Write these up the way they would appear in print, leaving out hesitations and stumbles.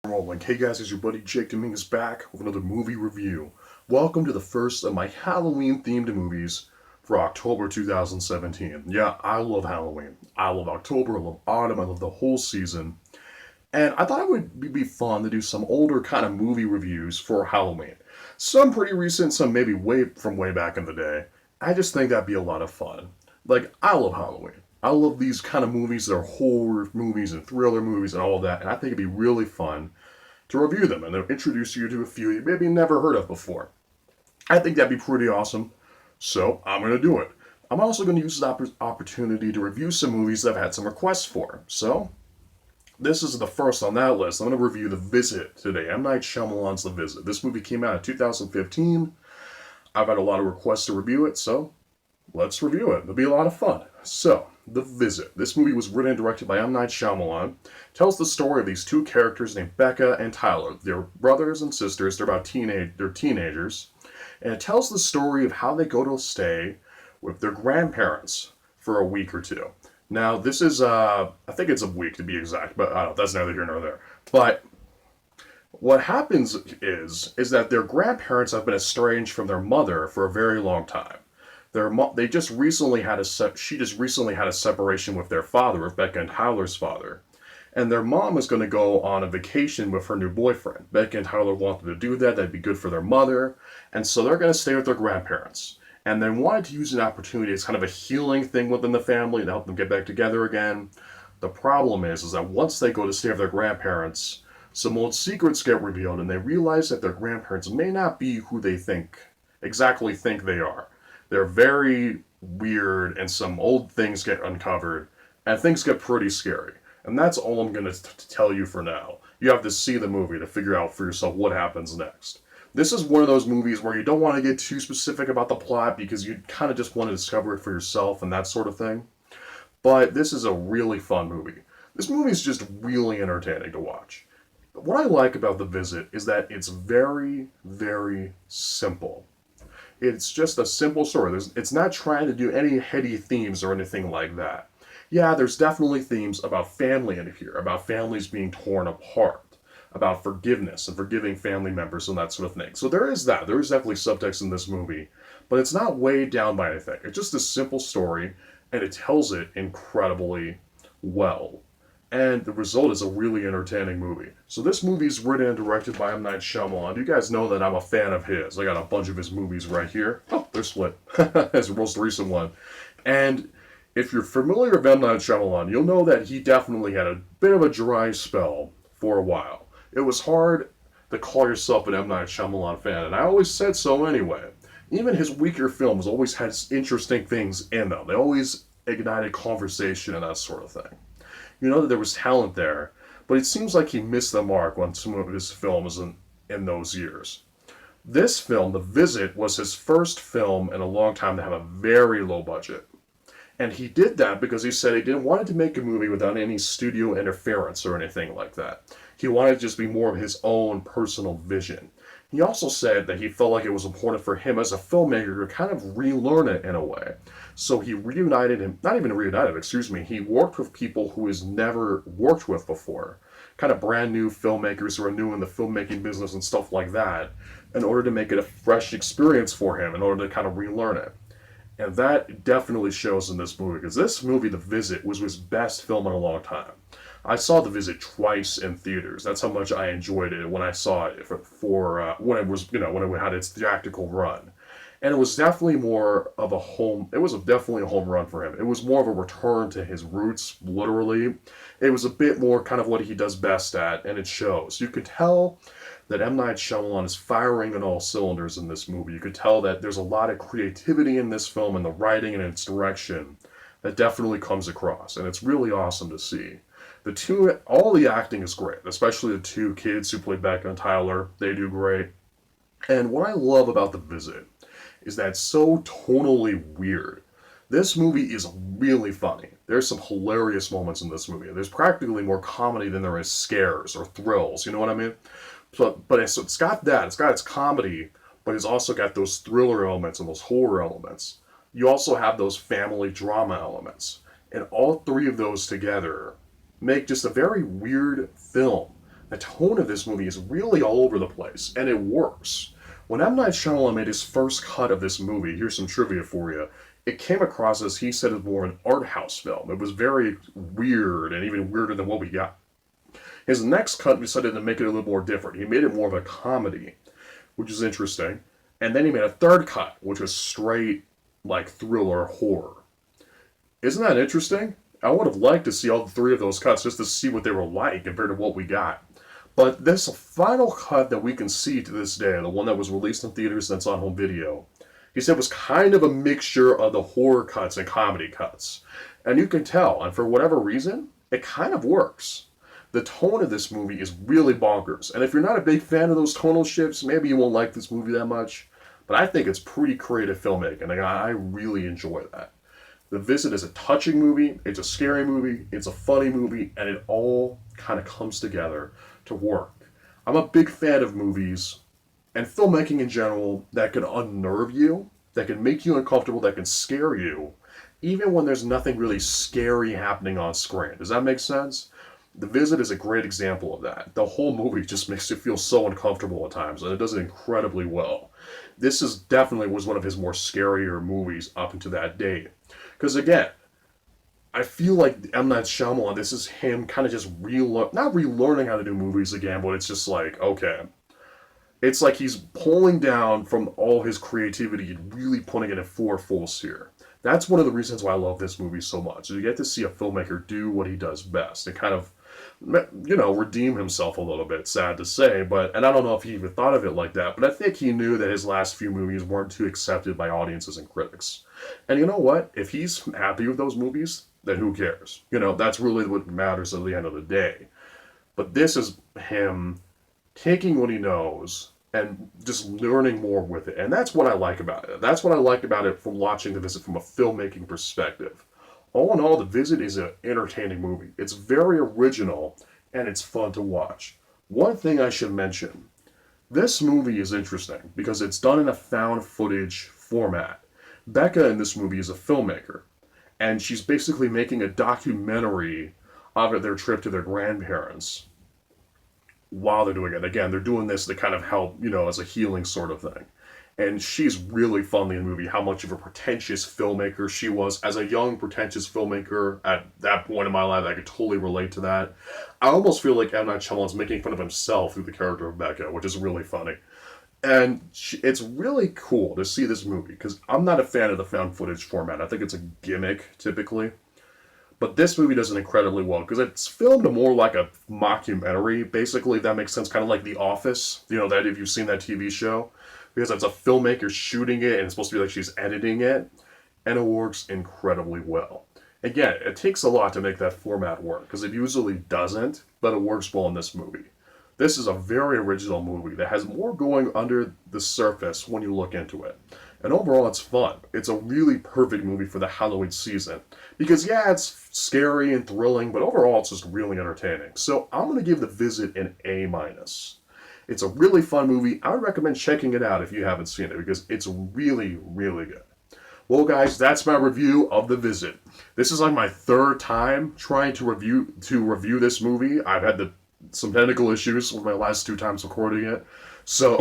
Rolling. Hey guys, it's your buddy Jake Dominguez back with another movie review. Welcome to the first of my Halloween themed movies for October 2017. Yeah, I love Halloween. I love October, I love autumn, I love the whole season. And I thought it would be fun to do some older kind of movie reviews for Halloween. Some pretty recent, some maybe way back in the day. I just think that'd be a lot of fun. Like, I love Halloween. I love these kind of movies that are horror movies and thriller movies and all of that, and I think it'd be really fun to review them and then introduce you to a few you maybe never heard of before. I think that'd be pretty awesome, so I'm going to do it. I'm also going to use this opportunity to review some movies that I've had some requests for. So, this is the first on that list. I'm going to review The Visit today. M. Night Shyamalan's The Visit. This movie came out in 2015. I've had a lot of requests to review it, so let's review it. It'll be a lot of fun. So, The Visit. This movie was written and directed by M. Night Shyamalan. Tells the story of these two characters named Becca and Tyler. They're brothers and sisters. They're teenagers. And it tells the story of how they go to stay with their grandparents for a week or two. Now, this is, I think it's a week to be exact, but I don't know, that's neither here nor there. But what happens is that their grandparents have been estranged from their mother for a very long time. They just recently had she just recently had a separation with their father, with Becca and Tyler's father. And their mom is going to go on a vacation with her new boyfriend. Becca and Tyler wanted to do that. That'd be good for their mother. And so they're going to stay with their grandparents. And they wanted to use an opportunity as kind of a healing thing within the family to help them get back together again. The problem is that once they go to stay with their grandparents, some old secrets get revealed and they realize that their grandparents may not be who they exactly think they are. They're very weird and some old things get uncovered and things get pretty scary. And that's all I'm going to tell you for now. You have to see the movie to figure out for yourself what happens next. This is one of those movies where you don't want to get too specific about the plot because you kind of just want to discover it for yourself and that sort of thing. But this is a really fun movie. This movie is just really entertaining to watch. What I like about The Visit is that it's very, very simple. It's just a simple story. It's not trying to do any heady themes or anything like that. Yeah, there's definitely themes about family in here, about families being torn apart, about forgiveness and forgiving family members and that sort of thing. So there is that. There is definitely subtext in this movie, but it's not weighed down by anything. It's just a simple story, and it tells it incredibly well. And the result is a really entertaining movie. So this movie is written and directed by M. Night Shyamalan. You guys know that I'm a fan of his. I got a bunch of his movies right here. Oh, they're split. That's the most recent one. And if you're familiar with M. Night Shyamalan, you'll know that he definitely had a bit of a dry spell for a while. It was hard to call yourself an M. Night Shyamalan fan, and I always said so anyway. Even his weaker films always had interesting things in them. They always ignited conversation and that sort of thing. You know that there was talent there, but it seems like he missed the mark on some of his films in those years. This film, The Visit, was his first film in a long time to have a very low budget. And he did that because he said he didn't want to make a movie without any studio interference or anything like that. He wanted to just be more of his own personal vision. He also said that he felt like it was important for him as a filmmaker to kind of relearn it in a way. So he not even reunited, excuse me, he worked with people who he's never worked with before. Kind of brand new filmmakers who are new in the filmmaking business and stuff like that, in order to make it a fresh experience for him, in order to kind of relearn it. And that definitely shows in this movie, because this movie, The Visit, was his best film in a long time. I saw The Visit twice in theaters. That's how much I enjoyed it when I saw it when it was, when it had its theatrical run. And it was definitely it was definitely a home run for him. It was more of a return to his roots, literally. It was a bit more kind of what he does best at, and it shows. You could tell that M. Night Shyamalan is firing on all cylinders in this movie. You could tell that there's a lot of creativity in this film, and the writing and its direction that definitely comes across, and it's really awesome to see. All the acting is great, especially the two kids who played Becca and Tyler. They do great. And what I love about The Visit is that it's so tonally weird. This movie is really funny. There's some hilarious moments in this movie. There's practically more comedy than there is scares or thrills, you know what I mean? But it's got that. It's got its comedy, but it's also got those thriller elements and those horror elements. You also have those family drama elements. And all three of those together make just a very weird film the tone of this movie is really all over the place, and it works. When M. Night Shyamalan made his first cut of this movie, here's some trivia for you, it came across as he said it more an art house film. It was very weird, and even weirder than what we got. His next cut decided to make it a little more different. He made it more of a comedy, which is interesting. And then he made a third cut, which was straight, like, thriller horror. Isn't that interesting? I would have liked to see all three of those cuts just to see what they were like compared to what we got. But this final cut that we can see to this day, the one that was released in theaters that's on home video, he said was kind of a mixture of the horror cuts and comedy cuts. And you can tell, and for whatever reason, it kind of works. The tone of this movie is really bonkers. And if you're not a big fan of those tonal shifts, maybe you won't like this movie that much. But I think it's pretty creative filmmaking, and I really enjoy that. The Visit is a touching movie, it's a scary movie, it's a funny movie, and it all kind of comes together to work. I'm a big fan of movies and filmmaking in general that can unnerve you, that can make you uncomfortable, that can scare you, even when there's nothing really scary happening on screen. Does that make sense? The Visit is a great example of that. The whole movie just makes you feel so uncomfortable at times, and it does it incredibly well. This is definitely was one of his more scarier movies up until that date. Because again, I feel like M. Night Shyamalan, this is him kind of just not relearning how to do movies again, but it's just like, okay. It's like he's pulling down from all his creativity and really putting it in full sphere. That's one of the reasons why I love this movie so much. You get to see a filmmaker do what he does best and kind of, redeem himself a little bit, sad to say, and I don't know if he even thought of it like that, but I think he knew that his last few movies weren't too accepted by audiences and critics. And you know what? If he's happy with those movies, then who cares? That's really what matters at the end of the day. But this is him taking what he knows and just learning more with it. And that's what I like about it. That's what I like about it from watching The Visit from a filmmaking perspective. All in all, The Visit is an entertaining movie. It's very original, and it's fun to watch. One thing I should mention, this movie is interesting because it's done in a found footage format. Becca in this movie is a filmmaker, and she's basically making a documentary of their trip to their grandparents while they're doing it. Again, they're doing this to kind of help, as a healing sort of thing. And she's really fun in the movie, how much of a pretentious filmmaker she was. As a young, pretentious filmmaker at that point in my life, I could totally relate to that. I almost feel like M. Night Shyamalan's making fun of himself through the character of Becca, which is really funny. And it's really cool to see this movie, because I'm not a fan of the found footage format. I think it's a gimmick, typically. But this movie does it incredibly well, because it's filmed more like a mockumentary, basically, if that makes sense. Kind of like The Office, that if you've seen that TV show. Because it's a filmmaker shooting it, and it's supposed to be like she's editing it, and it works incredibly well. Again, it takes a lot to make that format work, because it usually doesn't, but it works well in this movie. This is a very original movie that has more going under the surface when you look into it. And overall, it's fun. It's a really perfect movie for the Halloween season. Because, yeah, it's scary and thrilling, but overall, it's just really entertaining. So I'm going to give The Visit an A-. It's a really fun movie. I would recommend checking it out if you haven't seen it, because it's really, really good. Well, guys, that's my review of The Visit. This is like my third time trying to review this movie. I've had some technical issues with my last 2 times recording it. So,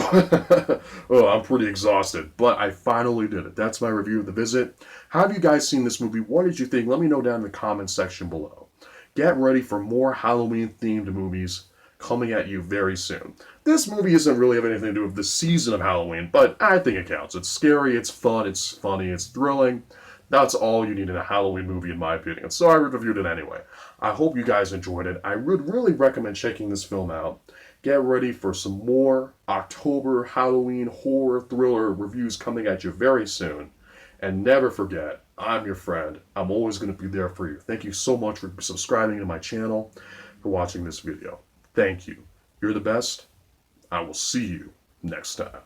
I'm pretty exhausted. But I finally did it. That's my review of The Visit. How have you guys seen this movie? What did you think? Let me know down in the comments section below. Get ready for more Halloween-themed movies coming at you very soon. This movie isn't really have anything to do with the season of Halloween, but I think it counts. It's scary, it's fun, it's funny, it's thrilling. That's all you need in a Halloween movie, in my opinion. So I reviewed it anyway. I hope you guys enjoyed it. I would really recommend checking this film out. Get ready for some more October Halloween horror thriller reviews coming at you very soon. And never forget, I'm your friend. I'm always going to be there for you. Thank you so much for subscribing to my channel, for watching this video. Thank you. You're the best. I will see you next time.